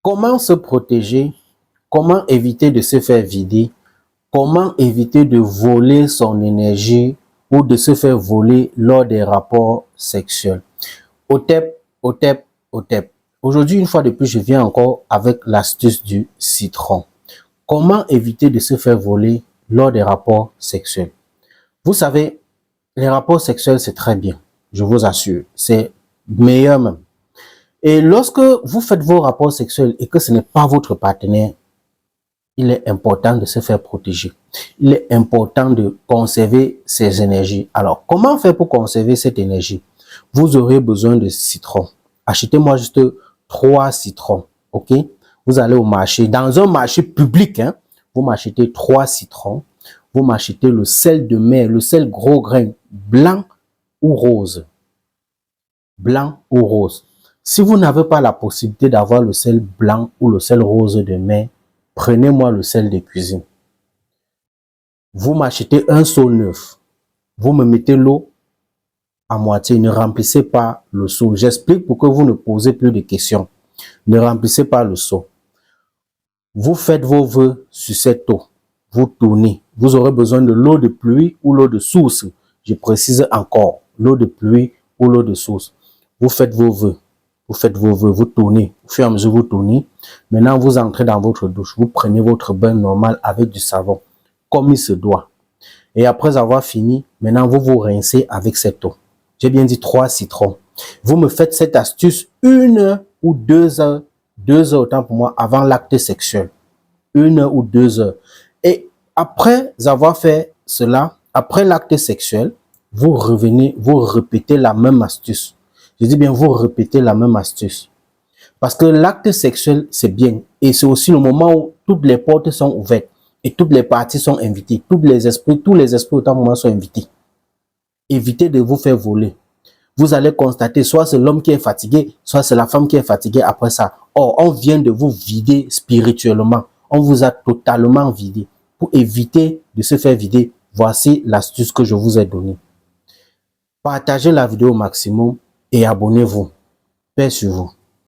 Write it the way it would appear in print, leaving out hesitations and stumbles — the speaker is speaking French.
Comment se protéger? Comment éviter de se faire vider? Comment éviter de voler son énergie ou de se faire voler lors des rapports sexuels? OTEP, OTEP, OTEP. Aujourd'hui, une fois de plus, je viens encore avec l'astuce du citron. Comment éviter de se faire voler lors des rapports sexuels? Vous savez, les rapports sexuels, c'est très bien, je vous assure. C'est meilleur même. Et lorsque vous faites vos rapports sexuels et que ce n'est pas votre partenaire, il est important de se faire protéger. Il est important de conserver ses énergies. Alors, comment faire pour conserver cette énergie? Vous aurez besoin de citron. Achetez-moi juste 3 citrons, ok? Vous allez au marché, dans un marché public, hein, vous m'achetez 3 citrons. Vous m'achetez le sel de mer, le sel gros grain, blanc ou rose. Blanc ou rose. Si vous n'avez pas la possibilité d'avoir le sel blanc ou le sel rose de mer, prenez-moi le sel de cuisine. Vous m'achetez un seau neuf. Vous me mettez l'eau à moitié. Ne remplissez pas le seau. J'explique pour que vous ne posez plus de questions. Ne remplissez pas le seau. Vous faites vos vœux sur cette eau. Vous tournez. Vous aurez besoin de l'eau de pluie ou l'eau de source. Je précise encore, l'eau de pluie ou l'eau de source. Vous faites vos vœux. Vous faites vos vœux, vous tournez. Au fur et à mesure, vous tournez. Maintenant, vous entrez dans votre douche. Vous prenez votre bain normal avec du savon, comme il se doit. Et après avoir fini, maintenant, vous vous rincez avec cette eau. J'ai bien dit 3 citrons. Vous me faites cette astuce 1 ou 2 heures. 2 heures autant pour moi avant l'acte sexuel. 1 heure ou 2 heures. Et après avoir fait cela, après l'acte sexuel, vous revenez, vous répétez la même astuce. Je dis bien, vous répétez la même astuce. Parce que l'acte sexuel, c'est bien. Et c'est aussi le moment où toutes les portes sont ouvertes. Et toutes les parties sont invitées. Tous les esprits autant pour moi sont invités. Évitez de vous faire voler. Vous allez constater, soit c'est l'homme qui est fatigué, soit c'est la femme qui est fatiguée après ça. Or, on vient de vous vider spirituellement. On vous a totalement vidé. Pour éviter de se faire vider, voici l'astuce que je vous ai donnée. Partagez la vidéo au maximum et abonnez-vous. Paix sur vous.